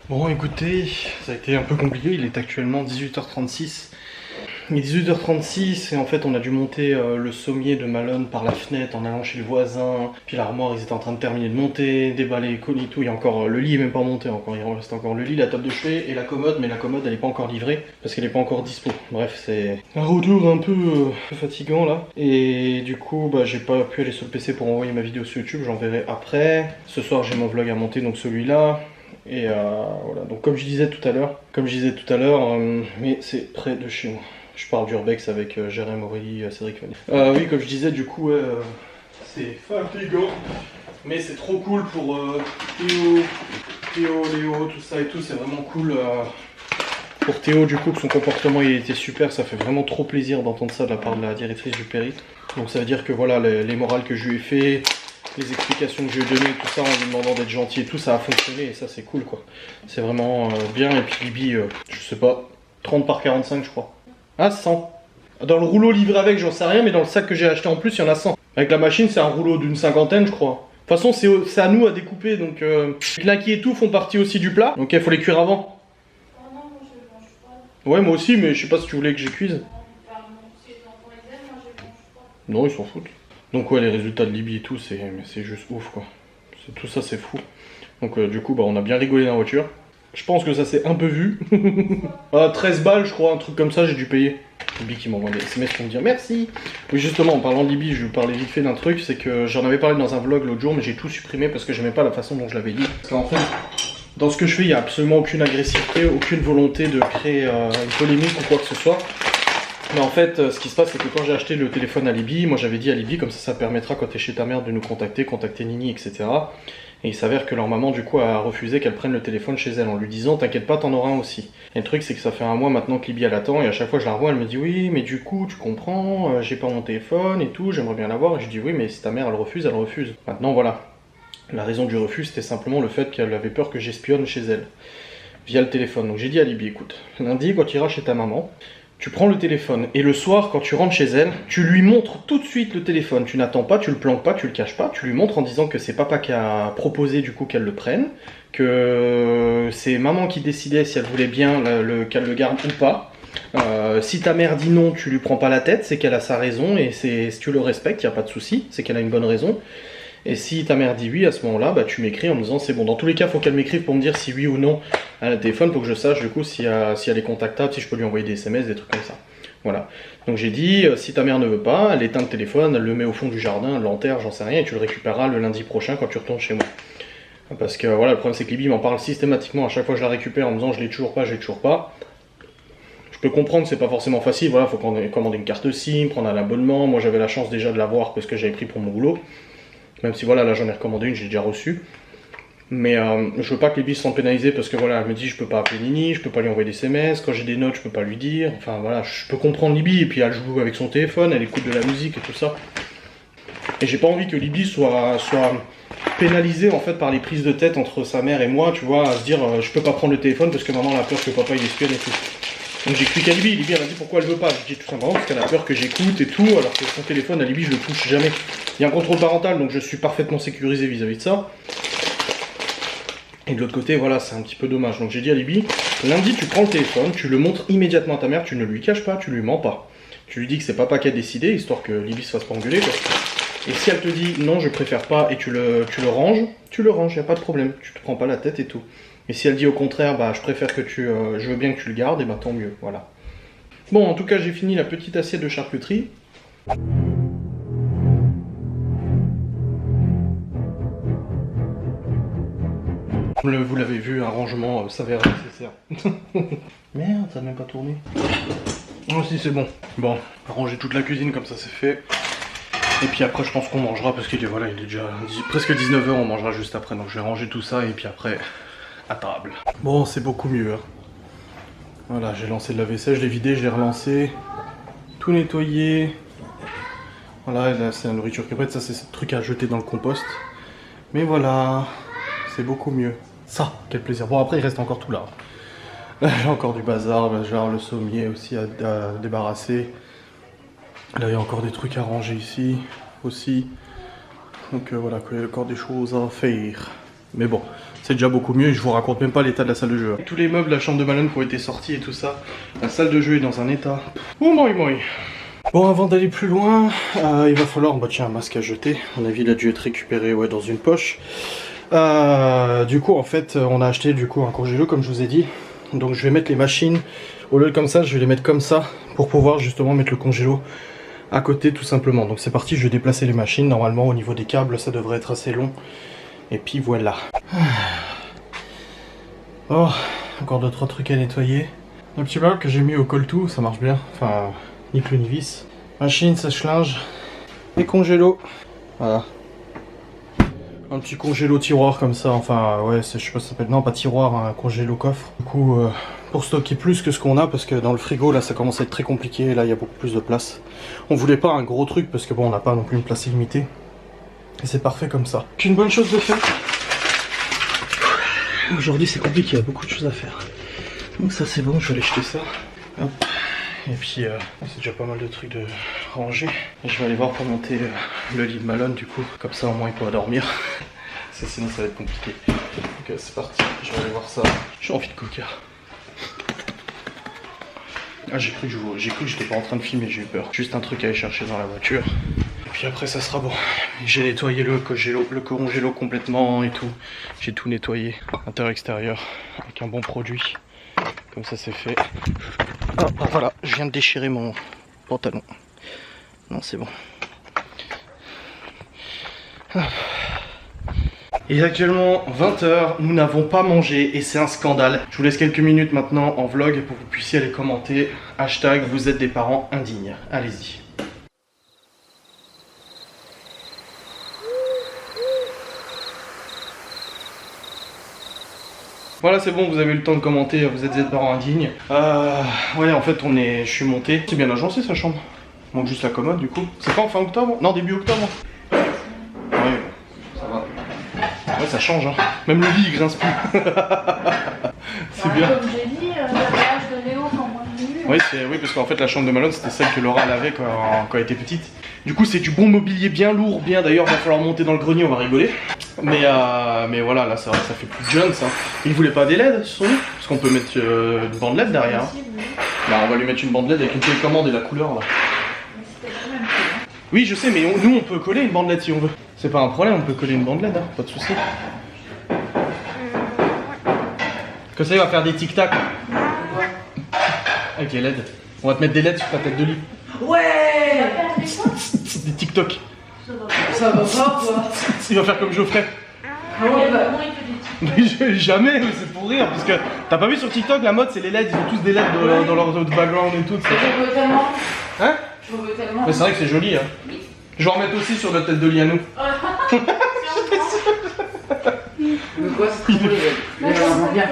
Bon écoutez, ça a été un peu compliqué, il est actuellement 18h36. Il est 18h36 et en fait on a dû monter le sommier de Malone par la fenêtre en allant chez le voisin. Puis l'armoire ils étaient en train de terminer de monter, déballer les colis, tout. Il y a encore le lit est même pas monté encore, il reste encore le lit, la table de chevet et la commode, mais la commode elle est pas encore livrée parce qu'elle est pas encore dispo. Bref, c'est un retour un peu fatigant là. Et du coup bah, j'ai pas pu aller sur le PC pour envoyer ma vidéo sur YouTube, j'en verrai après. Ce soir j'ai mon vlog à monter, donc celui-là. Et voilà, donc comme je disais tout à l'heure, mais c'est près de chez moi. Je parle d'Urbex avec Jérém, Aurélie, Cédric. Oui, comme je disais, du coup, c'est fatigant, mais c'est trop cool pour Théo, Léo, tout ça et tout. C'est vraiment cool pour Théo, du coup, que son comportement il était super. Ça fait vraiment trop plaisir d'entendre ça de la part de la directrice du péri. Donc ça veut dire que voilà, les morales que je lui ai fait, les explications que je lui ai données, tout ça, en lui demandant d'être gentil et tout, ça a fonctionné et ça c'est cool quoi. C'est vraiment bien. Et puis Libby, je sais pas, 30 par 45 je crois. Ah, 100. Dans le rouleau livré avec, j'en sais rien, mais dans le sac que j'ai acheté en plus, il y en a 100. Avec la machine, c'est un rouleau d'une cinquantaine, je crois. De toute façon, c'est à nous à découper, donc... Les knackis et tout font partie aussi du plat, donc il faut les cuire avant. Oh non, moi je les mange pas. Ouais, moi aussi, mais je sais pas si tu voulais que je cuise. Si les enfants les aiment, moi je les mange pas. Non, ils s'en foutent. Donc ouais, les résultats de Libby et tout, c'est juste ouf, quoi. Tout ça, c'est fou. Donc du coup, bah, on a bien rigolé dans la voiture. Je pense que ça s'est un peu vu. 13 balles, je crois, un truc comme ça, j'ai dû payer. Libby qui m'envoie des SMS pour me dire merci. Oui, justement, en parlant de Libby, je vais parler vite fait d'un truc. C'est que j'en avais parlé dans un vlog l'autre jour, mais j'ai tout supprimé parce que j'aimais pas la façon dont je l'avais dit. Parce qu'en fait, dans ce que je fais, il n'y a absolument aucune agressivité, aucune volonté de créer une polémique ou quoi que ce soit. Mais en fait, ce qui se passe, c'est que quand j'ai acheté le téléphone à Libby, moi j'avais dit à Libby, comme ça permettra quand t'es chez ta mère de nous contacter Nini, etc. Et il s'avère que leur maman, du coup, a refusé qu'elle prenne le téléphone chez elle en lui disant t'inquiète pas, t'en auras un aussi. Et le truc, c'est que ça fait un mois maintenant que Libby l'attend et à chaque fois je la revois, elle me dit oui, mais du coup, tu comprends, j'ai pas mon téléphone et tout, j'aimerais bien l'avoir. Et je dis oui, mais si ta mère elle refuse, elle refuse. Maintenant, voilà. La raison du refus, c'était simplement le fait qu'elle avait peur que j'espionne chez elle via le téléphone. Donc j'ai dit à Libby écoute, lundi, quand tu iras chez ta maman, tu prends le téléphone et le soir, quand tu rentres chez elle, tu lui montres tout de suite le téléphone. Tu n'attends pas, tu le planques pas, tu le caches pas. Tu lui montres en disant que c'est papa qui a proposé du coup qu'elle le prenne, que c'est maman qui décidait si elle voulait bien qu'elle le garde ou pas. Si ta mère dit non, tu lui prends pas la tête, c'est qu'elle a sa raison et si tu le respectes, il n'y a pas de souci, c'est qu'elle a une bonne raison. Et si ta mère dit oui, à ce moment-là, bah, tu m'écris en me disant c'est bon. Dans tous les cas, il faut qu'elle m'écrive pour me dire si oui ou non à le téléphone, pour que je sache du coup si elle est contactable, si je peux lui envoyer des SMS, des trucs comme ça. Voilà. Donc j'ai dit, si ta mère ne veut pas, elle éteint le téléphone, elle le met au fond du jardin, elle l'enterre, j'en sais rien, et tu le récupéreras le lundi prochain quand tu retournes chez moi. Parce que voilà, le problème c'est que Libby m'en parle systématiquement à chaque fois que je la récupère en me disant je l'ai toujours pas, je l'ai toujours pas. Je peux comprendre que c'est pas forcément facile, voilà, faut commander une carte SIM, prendre un abonnement. Moi j'avais la chance déjà de l'avoir parce que j'avais pris pour mon boulot. Même si voilà, là j'en ai recommandé une, j'ai déjà reçu. Mais je veux pas que Libby se sente pénalisée parce que voilà, elle me dit je peux pas appeler Nini, je peux pas lui envoyer des SMS, quand j'ai des notes je peux pas lui dire. Enfin voilà, je peux comprendre Libby et puis elle joue avec son téléphone, elle écoute de la musique et tout ça. Et j'ai pas envie que Libby soit pénalisée en fait par les prises de tête entre sa mère et moi, tu vois, à se dire je peux pas prendre le téléphone parce que maman a peur que papa il espionne et tout. Donc j'explique à Libby, Libby elle m'a dit pourquoi elle veut pas. Je dis tout simplement parce qu'elle a peur que j'écoute et tout, alors que son téléphone à Libby je le touche jamais. Il y a un contrôle parental donc je suis parfaitement sécurisé vis-à-vis de ça. Et de l'autre côté voilà c'est un petit peu dommage. Donc j'ai dit à Libby, lundi tu prends le téléphone, tu le montres immédiatement à ta mère, tu ne lui caches pas, tu lui mens pas. Tu lui dis que c'est papa qui a décidé, histoire que Libby se fasse pas engueuler quoi. Et si elle te dit non je préfère pas et tu le ranges, y a pas de problème, tu te prends pas la tête et tout. Et si elle dit au contraire, bah je préfère que je veux bien que tu le gardes, et bah tant mieux, voilà. Bon, en tout cas, j'ai fini la petite assiette de charcuterie. Vous l'avez vu, un rangement s'avère nécessaire. Merde, ça n'a même pas tourné. Oh si, c'est bon. Bon, on va ranger toute la cuisine comme ça, c'est fait. Et puis après, je pense qu'on mangera parce qu'il est, voilà, il est déjà presque 19h, on mangera juste après. Donc je vais ranger tout ça et puis après... à table. Bon, c'est beaucoup mieux. Hein. Voilà, j'ai lancé le lave-vaisselle, je l'ai vidé, je l'ai relancé. Tout nettoyé. Voilà, là c'est la nourriture qui est prête. Ça, c'est ce truc à jeter dans le compost. Mais voilà, c'est beaucoup mieux. Ça, quel plaisir. Bon, après, il reste encore tout là. J'ai encore du bazar, genre le sommier aussi à débarrasser. Là, il y a encore des trucs à ranger ici aussi. Donc voilà, il y a encore des choses à faire. Mais bon, c'est déjà beaucoup mieux et je vous raconte même pas l'état de la salle de jeu. Tous les meubles, la chambre de Malone qui ont été sortis et tout ça. La salle de jeu est dans un état. Oh moi moi. Bon, avant d'aller plus loin, il va falloir... Bah tiens, un masque à jeter. À mon avis, il a dû être récupéré ouais, dans une poche. Du coup, en fait, on a acheté du coup un congélo comme je vous ai dit. Donc je vais mettre les machines, au lieu de comme ça, je vais les mettre comme ça pour pouvoir justement mettre le congélo à côté tout simplement. Donc c'est parti, je vais déplacer les machines. Normalement, au niveau des câbles, ça devrait être assez long. Et puis voilà. Oh, encore 2-3 trucs à nettoyer. Un petit bac que j'ai mis au coltou, ça marche bien. Enfin, ni le ni vis. Machine, sèche-linge. Et congélo. Voilà. Un petit congélo tiroir comme ça. Enfin, ouais, je sais pas si ça s'appelle. Non, pas tiroir, un congélo coffre. Du coup, pour stocker plus que ce qu'on a, parce que dans le frigo, là, ça commence à être très compliqué. Là, il y a beaucoup plus de place. On voulait pas un gros truc, parce que bon, on n'a pas non plus une place illimitée. Et c'est parfait comme ça. Une bonne chose de faire. Aujourd'hui c'est compliqué, il y a beaucoup de choses à faire. Donc ça c'est bon, je vais aller jeter ça. Hop. Et puis c'est déjà pas mal de trucs de ranger. Et je vais aller voir pour monter le lit de Malone du coup. Comme ça au moins il pourra dormir. Sinon ça va être compliqué. Donc c'est parti, je vais aller voir ça. J'ai envie de coca. Ah j'ai cru que j'étais pas en train de filmer, j'ai eu peur. Juste un truc à aller chercher dans la voiture. Puis après ça sera bon. J'ai nettoyé le congélo complètement et tout. J'ai tout nettoyé, intérieur extérieur, avec un bon produit. Comme ça c'est fait. Ah voilà, je viens de déchirer mon pantalon. Non c'est bon. Il est actuellement 20 h, nous n'avons pas mangé et c'est un scandale. Je vous laisse quelques minutes maintenant en vlog pour que vous puissiez aller commenter. Hashtag vous êtes des parents indignes. Allez-y. Voilà c'est bon, vous avez eu le temps de commenter, vous êtes des parents indignes. Ouais en fait je suis monté. C'est bien agencé sa chambre. Il manque juste la commode du coup. C'est pas en fin octobre? Non début octobre. Ouais, ça va. Ouais ça change hein. Même le lit il grince plus. C'est bien. Comme j'ai dit, la voyage de Léo quand moi je l'ai vu. Oui parce qu'en fait la chambre de Malone c'était celle que Laura avait quand elle était petite. Du coup c'est du bon mobilier bien lourd, bien d'ailleurs va falloir monter dans le grenier, on va rigoler. Mais voilà là ça fait plus jeune ça. Il voulait pas des LED sur nous? Parce qu'on peut mettre une bande LED derrière. Bah on va lui mettre une bande LED avec une télécommande et la couleur là. Oui je sais mais nous on peut coller une bande LED si on veut. C'est pas un problème, on peut coller une bande LED, hein, pas de soucis. Comme ça il va faire des tic-tac. Avec les LED. On va te mettre des LED sur ta tête de lit. Ouais. Des TikTok. Ça va pas quoi. Il va faire comme Geoffrey. Ah ouais, bah. Mais jamais, mais c'est pour rire. Parce que t'as pas vu sur TikTok la mode c'est les LED, ils ont tous des LED dans leur background et tout. Je veux tellement. Hein? Je veux tellement. Mais c'est vrai que c'est joli hein. Je vais en mettre aussi sur notre tête de lit à nous. Mais quoi c'est trop bien.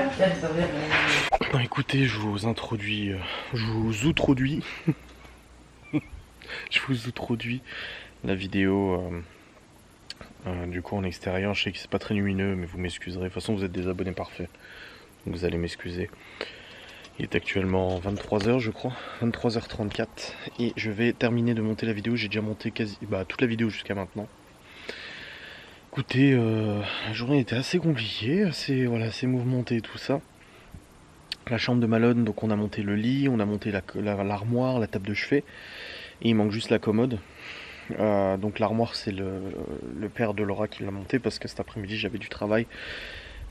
Bon, écoutez, je vous introduis la vidéo du coup en extérieur. Je sais que c'est pas très lumineux mais vous m'excuserez, de toute façon vous êtes des abonnés parfaits donc vous allez m'excuser. Il est actuellement 23h je crois, 23h34 et je vais terminer de monter la vidéo. J'ai déjà monté toute la vidéo jusqu'à maintenant. Écoutez, la journée était assez compliquée, assez mouvementée et tout ça. La chambre de Malone, donc on a monté le lit, on a monté l'armoire, la table de chevet, et il manque juste la commode. Donc l'armoire c'est le père de Laura qui l'a monté parce que cet après-midi j'avais du travail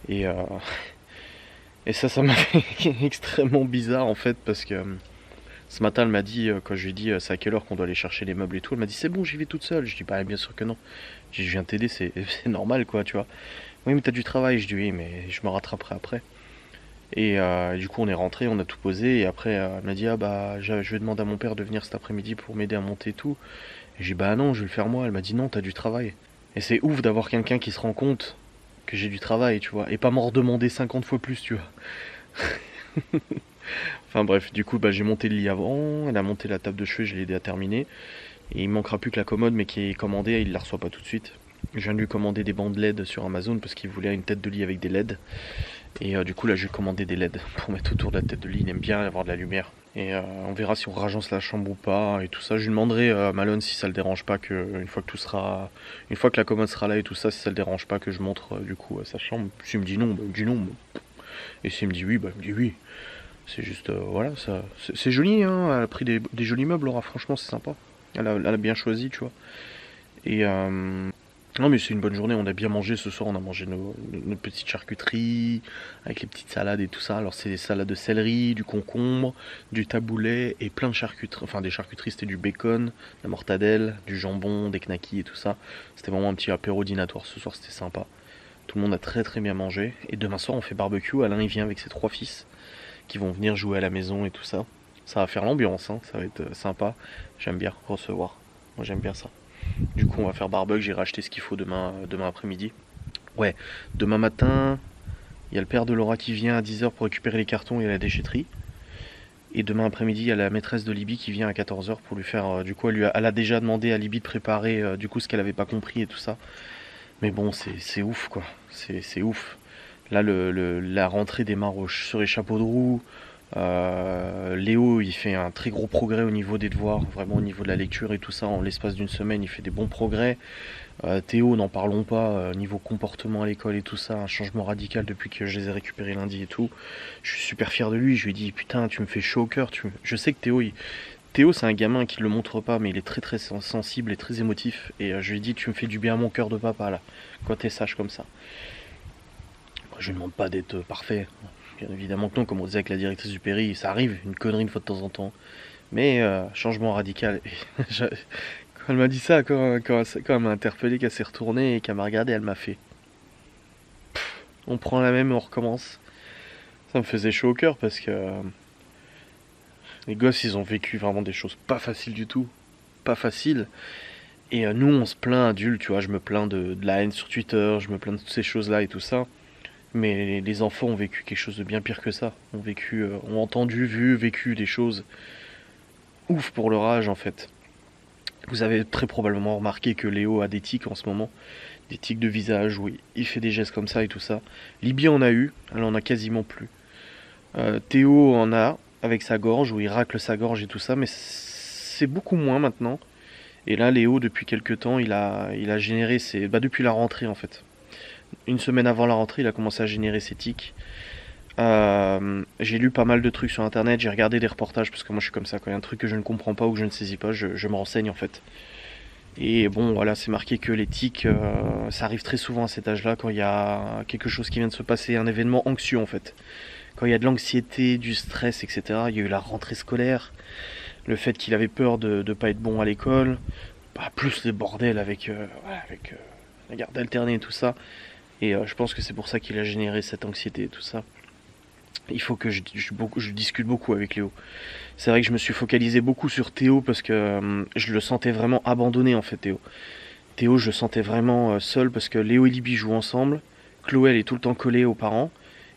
et ça m'a fait extrêmement bizarre en fait parce que ce matin elle m'a dit, quand je lui ai dit c'est à quelle heure qu'on doit aller chercher les meubles et tout, elle m'a dit c'est bon j'y vais toute seule. Je dis bah bien sûr que non, je viens t'aider, c'est normal quoi tu vois. Oui mais t'as du travail, je dis oui mais je me rattraperai après. Et du coup on est rentré, on a tout posé et après elle m'a dit ah bah je vais demander à mon père de venir cet après-midi pour m'aider à monter tout. Et j'ai dit bah non je vais le faire moi. Elle m'a dit non t'as du travail. Et c'est ouf d'avoir quelqu'un qui se rend compte que j'ai du travail tu vois, et pas m'en redemander 50 fois plus tu vois. Enfin bref, du coup bah, j'ai monté le lit avant, elle a monté la table de chevet, je l'ai aidé à terminer. Et il manquera plus que la commode mais qui est commandée, il la reçoit pas tout de suite. Je viens de lui commander des bandes LED sur Amazon parce qu'il voulait une tête de lit avec des LED. Et du coup là je vais commander des LED pour mettre autour de la tête de lit, il aime bien avoir de la lumière. Et on verra si on ragence la chambre ou pas et tout ça. Je lui demanderai à Malone si ça le dérange pas que une fois que la commode sera là et tout ça, si ça le dérange pas que je montre du coup sa chambre. S'il me dit non, bah, il me dit non. Et s'il me dit oui, bah il me dit oui. C'est juste voilà, ça c'est joli hein, elle a pris des jolis meubles Laura, franchement c'est sympa. Elle a bien choisi, tu vois. Et non mais c'est une bonne journée, on a bien mangé ce soir, on a mangé nos petites charcuteries avec les petites salades et tout ça. Alors c'est des salades de céleri, du concombre, du taboulet et plein de charcuteries. Enfin des charcuteries, c'était du bacon, de la mortadelle, du jambon, des knackis et tout ça. C'était vraiment un petit apéro dînatoire ce soir, c'était sympa. Tout le monde a très très bien mangé. Et demain soir on fait barbecue, Alain il vient avec ses 3 fils qui vont venir jouer à la maison et tout ça. Ça va faire l'ambiance, hein, ça va être sympa. J'aime bien recevoir, moi j'aime bien ça. Du coup on va faire barbecue, j'ai racheté ce qu'il faut demain après-midi. Ouais, demain matin, il y a le père de Laura qui vient à 10h pour récupérer les cartons et la déchetterie. Et demain après-midi, il y a la maîtresse de Libye qui vient à 14h pour lui faire... du coup, elle a déjà demandé à Libye de préparer du coup ce qu'elle avait pas compris et tout ça. Mais bon, c'est ouf quoi, c'est ouf. Là, la rentrée démarre sur les chapeaux de roue. Léo il fait un très gros progrès au niveau des devoirs, vraiment au niveau de la lecture et tout ça. En l'espace d'une semaine il fait des bons progrès. Théo n'en parlons pas, niveau comportement à l'école et tout ça, un changement radical depuis que je les ai récupérés lundi et tout. Je suis super fier de lui, je lui ai dit putain tu me fais chaud au cœur. Je sais que Théo c'est un gamin qui le montre pas mais il est très très sensible et très émotif. Et je lui ai dit tu me fais du bien à mon cœur de papa là, quand t'es sage comme ça. Je lui demande pas d'être parfait. Bien évidemment que non, comme on disait avec la directrice du Péri, ça arrive, une connerie une fois de temps en temps. Mais changement radical. Quand elle m'a dit ça, quand elle m'a interpellé, qu'elle s'est retournée et qu'elle m'a regardé, elle m'a fait on prend la même et on recommence. Ça me faisait chaud au cœur parce que les gosses ils ont vécu vraiment des choses pas faciles du tout. Pas faciles. Et nous on se plaint adultes, tu vois, je me plains de la haine sur Twitter, je me plains de toutes ces choses là et tout ça. Mais les enfants ont vécu quelque chose de bien pire que ça. Ont entendu, vécu des choses ouf pour leur âge en fait. Vous avez très probablement remarqué que Léo a des tics en ce moment. Des tics de visage où il fait des gestes comme ça et tout ça. Libye en a eu, elle en a quasiment plus. Théo en a avec sa gorge où il racle sa gorge et tout ça. Mais c'est beaucoup moins maintenant. Et là Léo depuis quelques temps il a généré depuis la rentrée en fait. Une semaine avant la rentrée, il a commencé à générer ses tics. J'ai lu pas mal de trucs sur internet, j'ai regardé des reportages parce que moi je suis comme ça, quand il y a un truc que je ne comprends pas ou que je ne saisis pas, je me renseigne en fait. Et bon voilà, c'est marqué que les tics, ça arrive très souvent à cet âge-là quand il y a quelque chose qui vient de se passer, un événement anxieux en fait. Quand il y a de l'anxiété, du stress, etc. Il y a eu la rentrée scolaire, le fait qu'il avait peur de ne pas être bon à l'école, plus les bordels avec la garde alternée et tout ça. Et je pense que c'est pour ça qu'il a généré cette anxiété et tout ça. Il faut que je discute beaucoup avec Léo. C'est vrai que je me suis focalisé beaucoup sur Théo parce que je le sentais vraiment abandonné en fait Théo. Théo je le sentais vraiment seul parce que Léo et Libby jouent ensemble. Chloé elle est tout le temps collée aux parents.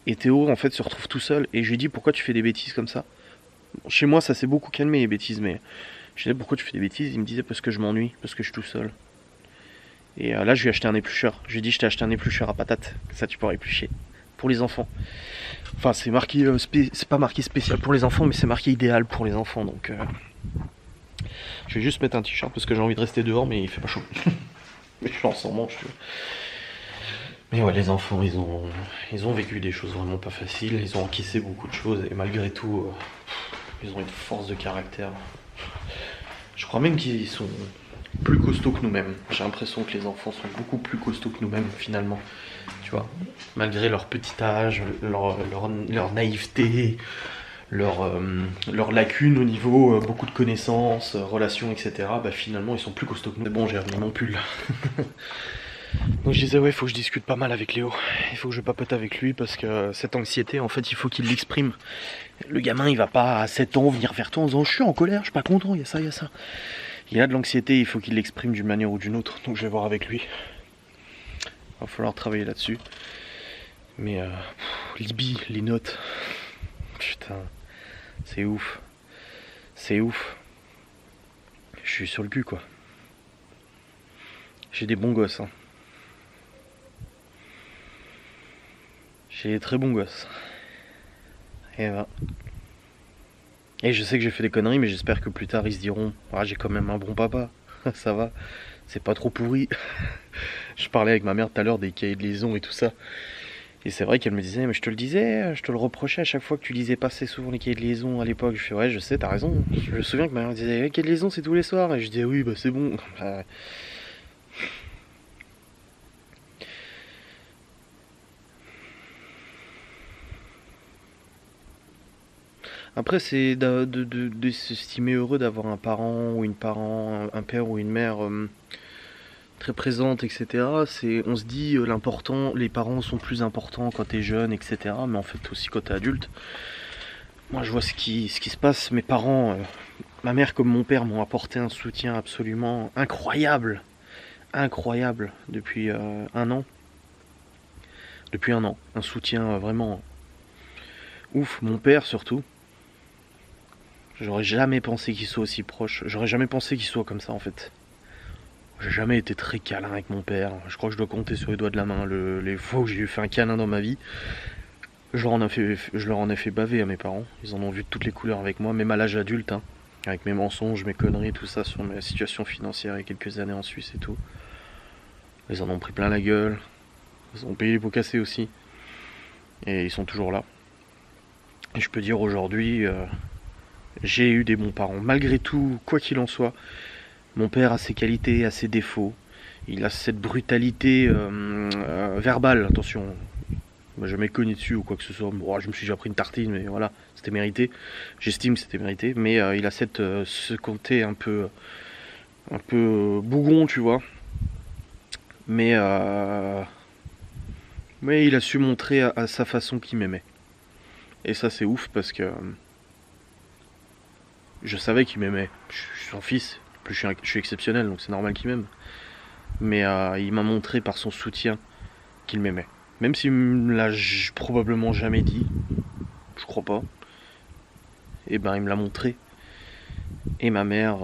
Et Théo en fait se retrouve tout seul. Et je lui ai dit pourquoi tu fais des bêtises comme ça. Chez moi ça s'est beaucoup calmé les bêtises mais... Je lui ai dit pourquoi tu fais des bêtises. Il me disait parce que je m'ennuie, parce que je suis tout seul. Et là je lui ai acheté un éplucheur. Je lui ai dit je t'ai acheté un éplucheur à patates. Ça tu pourras éplucher pour les enfants. Enfin, c'est marqué, c'est pas marqué spécial pour les enfants, mais c'est marqué idéal pour les enfants. Donc, je vais juste mettre un t-shirt parce que j'ai envie de rester dehors, mais il fait pas chaud. Mais je suis en sans manche, tu vois. Mais ouais, les enfants, ils ont vécu des choses vraiment pas faciles. Ils ont encaissé beaucoup de choses et malgré tout, ils ont une force de caractère. Je crois même qu'ils sont plus costauds que nous-mêmes. J'ai l'impression que les enfants sont beaucoup plus costauds que nous-mêmes finalement. Tu vois, malgré leur petit âge, leur naïveté, leur lacune au niveau beaucoup de connaissances, relations, etc. Bah finalement ils sont plus costauds que nous. Bon, j'ai remis mon pull. Donc je disais ouais, il faut que je discute pas mal avec Léo. Il faut que je papote avec lui parce que cette anxiété, en fait, il faut qu'il l'exprime. Le gamin, il va pas à 7 ans venir vers toi en disant je suis en colère, je suis pas content, il y a ça, il y a ça. Il a de l'anxiété, il faut qu'il l'exprime d'une manière ou d'une autre. Donc je vais voir avec lui. Il va falloir travailler là-dessus. Mais Libye, les notes. Putain, c'est ouf. C'est ouf. Je suis sur le cul quoi. J'ai des bons gosses. Hein. J'ai des très bons gosses. Et voilà. Et je sais que j'ai fait des conneries, mais j'espère que plus tard ils se diront ah, j'ai quand même un bon papa. Ça va. C'est pas trop pourri. Je parlais avec ma mère tout à l'heure des cahiers de liaison et tout ça. Et c'est vrai qu'elle me disait mais je te le disais, je te le reprochais à chaque fois que tu lisais pas assez souvent les cahiers de liaison à l'époque. Je fais ouais je sais, t'as raison. Je me souviens que ma mère disait les cahiers de liaison c'est tous les soirs. Et je disais oui bah c'est bon. Après, c'est de s'estimer heureux d'avoir un parent ou une parent, un père ou une mère très présente, etc. On se dit l'important, les parents sont plus importants quand t'es jeune, etc. Mais en fait aussi quand t'es adulte. Moi, je vois ce qui se passe. Mes parents, ma mère comme mon père m'ont apporté un soutien absolument incroyable, incroyable depuis un an. Depuis un an, un soutien vraiment ouf. Mon père surtout. J'aurais jamais pensé qu'il soit aussi proche. J'aurais jamais pensé qu'il soit comme ça en fait. J'ai jamais été très câlin avec mon père. Je crois que je dois compter sur les doigts de la main les fois où j'ai fait un câlin dans ma vie. Je leur en ai fait baver à mes parents. Ils en ont vu de toutes les couleurs avec moi, même à l'âge adulte. Hein, avec mes mensonges, mes conneries, tout ça sur ma situation financière et quelques années en Suisse et tout. Ils en ont pris plein la gueule. Ils ont payé les pots cassés aussi. Et ils sont toujours là. Et je peux dire aujourd'hui... j'ai eu des bons parents. Malgré tout, quoi qu'il en soit, mon père a ses qualités, a ses défauts. Il a cette brutalité verbale, attention. Il m'a jamais cogné dessus ou quoi que ce soit. Bon, je me suis déjà pris une tartine, mais voilà, c'était mérité. J'estime que c'était mérité. Mais il a ce côté un peu bougon, tu vois. Mais il a su montrer à sa façon qu'il m'aimait. Et ça, c'est ouf parce que... je savais qu'il m'aimait. Je suis son fils. En plus, je suis exceptionnel, donc c'est normal qu'il m'aime. Mais il m'a montré par son soutien qu'il m'aimait. Même s'il me l'a probablement jamais dit. Je crois pas. Et ben, il me l'a montré. Et ma mère...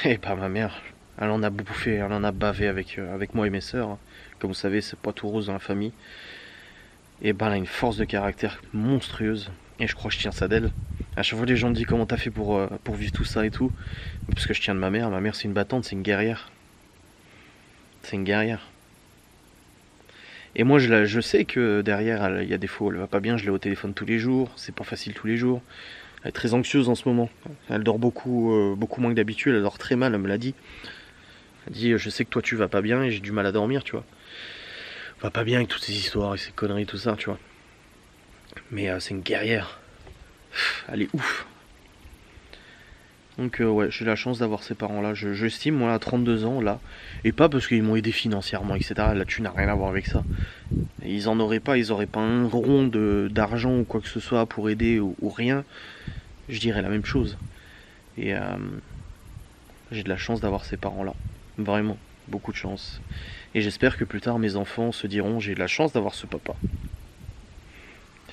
et ben, ma mère, elle en a bouffé, elle en a bavé avec moi et mes sœurs. Comme vous savez, c'est pas tout rose dans la famille. Et ben, elle a une force de caractère monstrueuse. Et je crois que je tiens ça d'elle. À chaque fois les gens me disent comment t'as fait pour vivre tout ça et tout. Parce que je tiens de ma mère. Ma mère c'est une battante, c'est une guerrière. C'est une guerrière. Et moi je sais que derrière il y a des fois elle va pas bien, je l'ai au téléphone tous les jours. C'est pas facile tous les jours. Elle est très anxieuse en ce moment. Elle dort beaucoup moins que d'habitude. Elle dort très mal, elle me l'a dit. Elle dit je sais que toi tu vas pas bien et j'ai du mal à dormir, tu vois. Va pas bien avec toutes ces histoires et ces conneries, tout ça, tu vois. Mais c'est une guerrière. Elle est ouf. Donc ouais, j'ai la chance d'avoir ces parents là. J'estime moi à 32 ans là. Et pas parce qu'ils m'ont aidé financièrement, etc. Là tu n'as rien à voir avec ça. Ils auraient pas un rond d'argent ou quoi que ce soit pour aider ou rien. Je dirais la même chose. Et j'ai de la chance d'avoir ces parents là. Vraiment, beaucoup de chance. Et j'espère que plus tard mes enfants se diront j'ai de la chance d'avoir ce papa.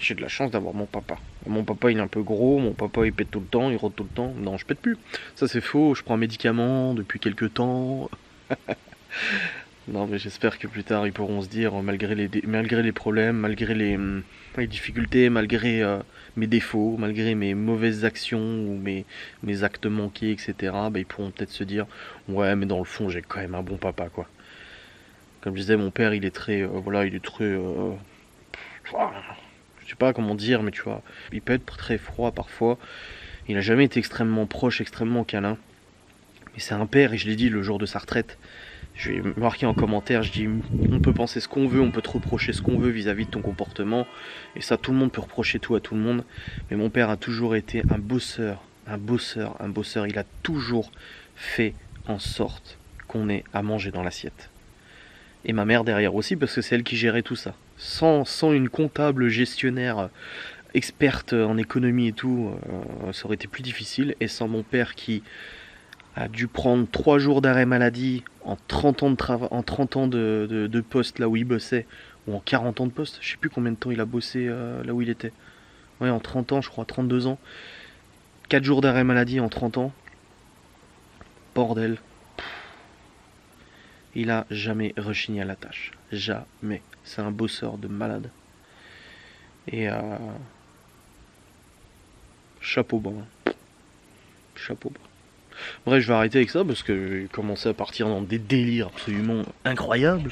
J'ai de la chance d'avoir mon papa. Mon papa il est un peu gros, mon papa il pète tout le temps, il rôde tout le temps. Non, je pète plus. Ça c'est faux, je prends un médicament depuis quelques temps. Non mais j'espère que plus tard ils pourront se dire, malgré les problèmes, malgré les difficultés, malgré mes défauts, malgré mes mauvaises actions ou mes actes manqués, etc. Bah, ils pourront peut-être se dire, ouais mais dans le fond j'ai quand même un bon papa quoi. Comme je disais, mon père il est très, voilà, il est très, je sais pas comment dire, mais tu vois, il peut être très froid parfois. Il a jamais été extrêmement proche, extrêmement câlin. Mais c'est un père, et je l'ai dit le jour de sa retraite. Je lui ai marqué en commentaire, je dis, on peut penser ce qu'on veut, on peut te reprocher ce qu'on veut vis-à-vis de ton comportement. Et ça, tout le monde peut reprocher tout à tout le monde. Mais mon père a toujours été un bosseur, un bosseur, un bosseur. Il a toujours fait en sorte qu'on ait à manger dans l'assiette. Et ma mère derrière aussi, parce que c'est elle qui gérait tout ça. Sans une comptable gestionnaire experte en économie et tout, ça aurait été plus difficile. Et sans mon père qui a dû prendre 3 jours d'arrêt maladie en 30 ans de travail, en 30 ans de poste là où il bossait, ou en 40 ans de poste, je sais plus combien de temps il a bossé là où il était. Ouais, en 30 ans, je crois, 32 ans. 4 jours d'arrêt maladie en 30 ans. Bordel. Il a jamais rechigné à la tâche. Jamais. C'est un bosseur de malade. Et chapeau bas. Chapeau bas. Bref, je vais arrêter avec ça parce que j'ai commencé à partir dans des délires absolument incroyables.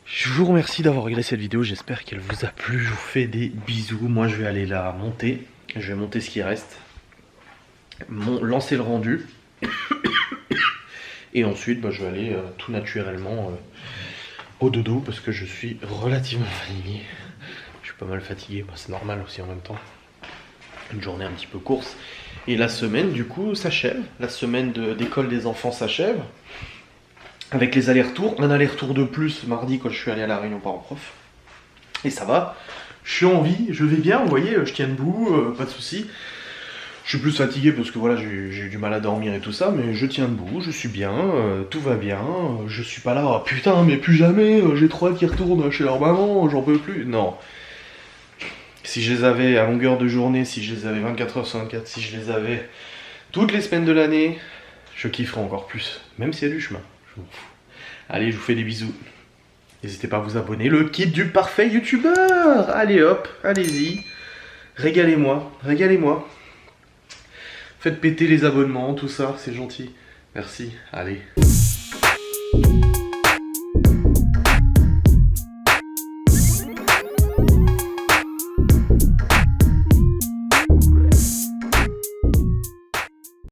Je vous remercie d'avoir regardé cette vidéo, j'espère qu'elle vous a plu. Je vous fais des bisous. Moi, je vais aller la monter. Je vais monter ce qui reste. Lancer le rendu. Et ensuite, bah, je vais aller tout naturellement au dodo parce que je suis relativement fatigué. Je suis pas mal fatigué, bah, c'est normal aussi en même temps. Une journée un petit peu course. Et la semaine du coup s'achève. La semaine d'école des enfants s'achève. Avec les allers-retours. Un aller-retour de plus mardi quand je suis allé à la réunion parents-prof. Et ça va. Je suis en vie, je vais bien, vous voyez, je tiens debout, pas de soucis. Je suis plus fatigué parce que voilà, j'ai eu du mal à dormir et tout ça, mais je tiens debout, je suis bien, tout va bien, je suis pas là, oh, putain, mais plus jamais, j'ai trop hâte qu'ils retournent chez leur maman, j'en peux plus. Non. Si je les avais à longueur de journée, si je les avais 24h sur 24, si je les avais toutes les semaines de l'année, je kifferais encore plus, même s'il y a du chemin, je m'en fous. Allez, je vous fais des bisous. N'hésitez pas à vous abonner, le kit du parfait youtubeur. Allez hop, allez-y, régalez-moi, régalez-moi. Faites péter les abonnements, tout ça, c'est gentil. Merci, allez.